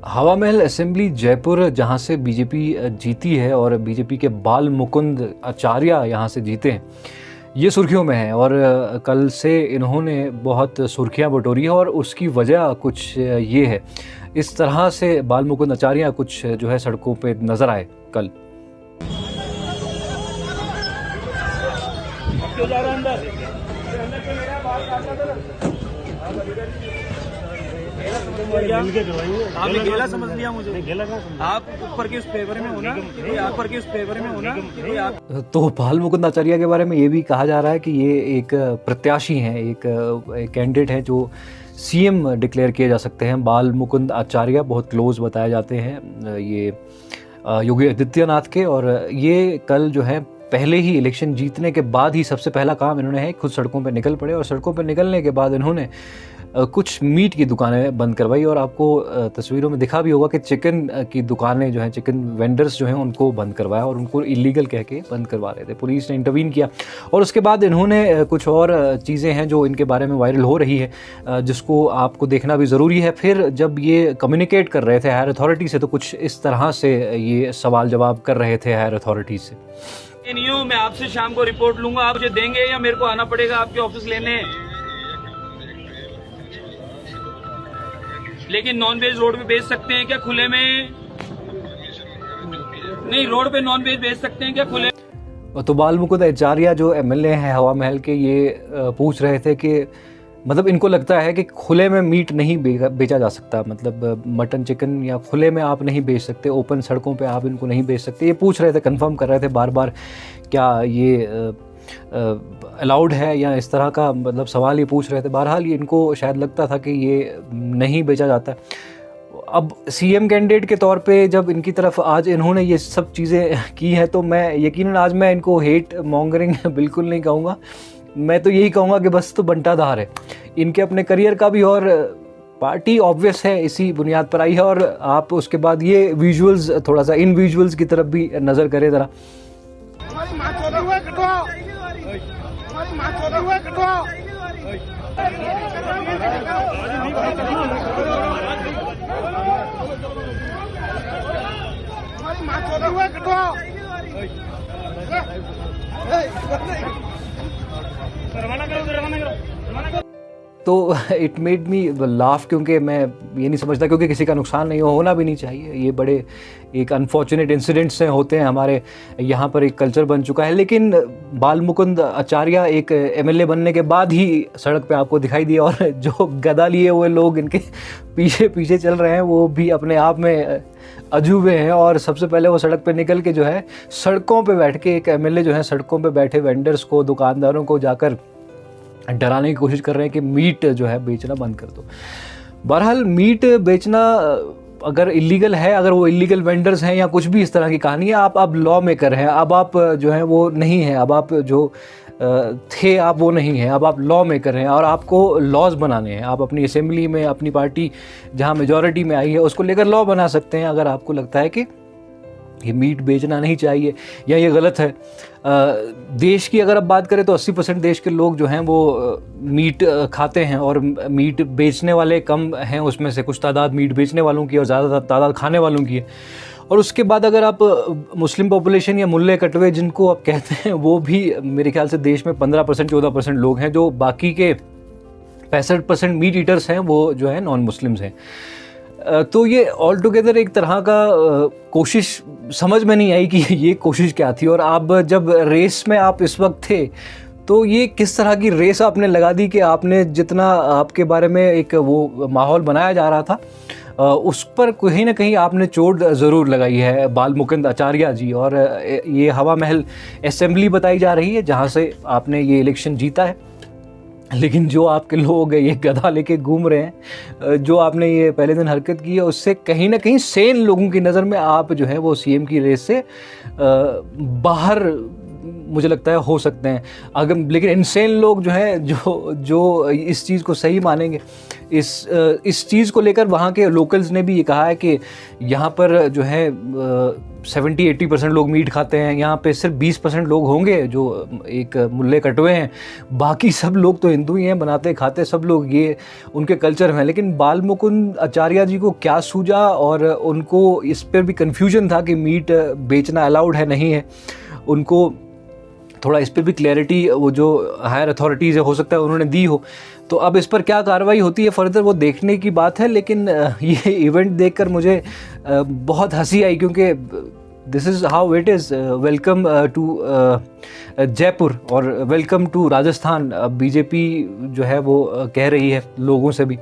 हवा महल असेंबली जयपुर जहां से बीजेपी जीती है और बीजेपी के बाल मुकुंद आचार्य यहां से जीते हैं, ये सुर्खियों में है। और कल से इन्होंने बहुत सुर्खियां बटोरी है और उसकी वजह कुछ ये है। इस तरह से बाल मुकुंद आचार्य कुछ जो है सड़कों पे नज़र आए कल। आपने गेला समझ लिया मुझे। आप ऊपर के उस फेवर में हो ना, ऊपर के उस फेवर में हो ना। तो बाल मुकुंद आचार्य के बारे में ये भी कहा जा रहा है कि ये एक प्रत्याशी हैं, एक कैंडिडेट हैं जो सीएम डिक्लेयर किए जा सकते हैं। बाल मुकुंद आचार्य बहुत क्लोज बताए जाते हैं ये योगी आदित्यनाथ के, और ये कल जो है पहले ही इलेक्शन जीतने के बाद ही सबसे पहला काम इन्होंने है खुद सड़कों पर निकल पड़े। और सड़कों पर निकलने के बाद इन्होंने कुछ मीट की दुकानें बंद करवाई, और आपको तस्वीरों में दिखा भी होगा कि चिकन की दुकानें जो हैं, चिकन वेंडर्स जो हैं उनको बंद करवाया और उनको इलीगल कह के बंद करवा रहे थे। पुलिस ने इंटरवीन किया और उसके बाद इन्होंने कुछ और चीज़ें हैं जो इनके बारे में वायरल हो रही है, जिसको आपको देखना भी ज़रूरी है। फिर जब ये कम्युनिकेट कर रहे थे हायर अथॉरिटी से, तो कुछ इस तरह से ये सवाल जवाब कर रहे थे हायर अथॉरिटी से। नहीं हूँ मैं, आपसे शाम को रिपोर्ट लूंगा। आप मुझे देंगे या मेरे को आना पड़ेगा आपके ऑफिस लेने? लेकिन नॉन वेज रोड पे बेच सकते हैं क्या खुले में? नहीं, रोड पे नॉन वेज बेच सकते हैं क्या खुले? तो बाल मुकुंद आचार्य जो एमएलए हैं हवा महल के, ये पूछ रहे थे कि मतलब इनको लगता है कि खुले में मीट नहीं बेचा जा सकता, मतलब मटन चिकन या खुले में आप नहीं बेच सकते, ओपन सड़कों पे आप इनको नहीं बेच सकते। ये पूछ रहे थे, कंफर्म कर रहे थे बार बार क्या ये अलाउड है या इस तरह का मतलब सवाल ये पूछ रहे थे। बहरहाल ये इनको शायद लगता था कि ये नहीं बेचा जाता। अब सीएम कैंडिडेट के तौर पे जब इनकी तरफ आज इन्होंने ये सब चीज़ें की हैं, तो मैं यकीनन आज मैं इनको हेट मॉन्गरिंग बिल्कुल नहीं कहूँगा। मैं तो यही कहूँगा कि बस तो बंटाधार है इनके अपने करियर का भी, और पार्टी ऑब्वियस है इसी बुनियाद पर आई है। और आप उसके बाद ये विजुअल्स, थोड़ा सा इन विजुअल्स की तरफ भी नज़र करें ज़रा। तो इट मेड मी लाफ, क्योंकि मैं ये नहीं समझता, क्योंकि किसी का नुकसान नहीं होना भी नहीं चाहिए। ये बड़े एक अनफॉर्चुनेट इंसिडेंट्स से होते हैं, हमारे यहाँ पर एक कल्चर बन चुका है। लेकिन बाल मुकुंद आचार्य एक एमएलए बनने के बाद ही सड़क पे आपको दिखाई दिया, और जो गदा लिए हुए लोग इनके पीछे पीछे चल रहे हैं वो भी अपने आप में अजूबे हैं। और सबसे पहले वो सड़क पे निकल के जो है सड़कों पे बैठ के, एक एमएलए जो है सड़कों पे बैठे वेंडर्स को, दुकानदारों को जाकर डराने की कोशिश कर रहे हैं कि मीट जो है बेचना बंद कर दो। बहरहाल मीट बेचना अगर इलीगल है, अगर वो इलीगल वेंडर्स हैं या कुछ भी इस तरह की कहानी है, आप लॉ मेकर हैं। अब आप जो है वो नहीं हैं, अब आप जो थे आप वो नहीं हैं, अब आप लॉ मेकर हैं और आपको लॉज बनाने हैं। आप अपनी असेंबली में अपनी पार्टी जहाँ मेजॉरिटी में आई है उसको लेकर लॉ बना सकते हैं। अगर आपको लगता है कि ये मीट बेचना नहीं चाहिए या ये गलत है। देश की अगर अब बात करें तो 80% देश के लोग जो हैं वो मीट खाते हैं, और मीट बेचने वाले कम हैं, उसमें से कुछ तादाद मीट बेचने वालों की और ज़्यादा तादाद खाने वालों की है। और उसके बाद अगर आप मुस्लिम पॉपुलेशन या मुल्ले कटवे जिनको आप कहते हैं, वो भी मेरे ख्याल से देश में 15% 14% लोग हैं, जो बाकी के 65% मीट ईटर्स हैं वो जो है नॉन मुस्लिम्स हैं। तो ये ऑल टुगेदर एक तरह का कोशिश समझ में नहीं आई कि ये कोशिश क्या थी। और आप जब रेस में आप इस वक्त थे, तो ये किस तरह की रेस आपने लगा दी कि आपने जितना आपके बारे में एक वो माहौल बनाया जा रहा था, उस पर कहीं ना कहीं आपने चोट ज़रूर लगाई है बाल मुकुंद आचार्य जी। और ये हवा महल असेंबली बताई जा रही है जहाँ से आपने ये इलेक्शन जीता है। लेकिन जो आपके लोग ये गधा लेके घूम रहे हैं, जो आपने ये पहले दिन हरकत की है, उससे कहीं ना कहीं सेन लोगों की नज़र में आप जो है वो सीएम की रेस से बाहर मुझे लगता है हो सकते हैं। अगर लेकिन इनसेन लोग जो हैं जो इस चीज़ को सही मानेंगे, इस चीज़ को लेकर वहाँ के लोकल्स ने भी ये कहा है कि यहाँ पर जो है 70-80% लोग मीट खाते हैं, यहाँ पे सिर्फ 20% लोग होंगे जो एक मुल्ले कटवे हैं, बाकी सब लोग तो हिंदू ही हैं, बनाते खाते सब लोग, ये उनके कल्चर में। लेकिन बाल मुकुंद आचार्य जी को क्या सूझा, और उनको इस पर भी कन्फ्यूजन था कि मीट बेचना अलाउड है नहीं है, उनको थोड़ा इस पर भी क्लैरिटी वो जो हायर अथॉरिटीज़ है हो सकता है उन्होंने दी हो। तो अब इस पर क्या कार्रवाई होती है फर्दर वो देखने की बात है। लेकिन ये इवेंट देखकर मुझे बहुत हंसी आई, क्योंकि this is how it is. Welcome to Jaipur और वेलकम टू राजस्थान, बीजेपी जो है वो कह रही है लोगों से भी।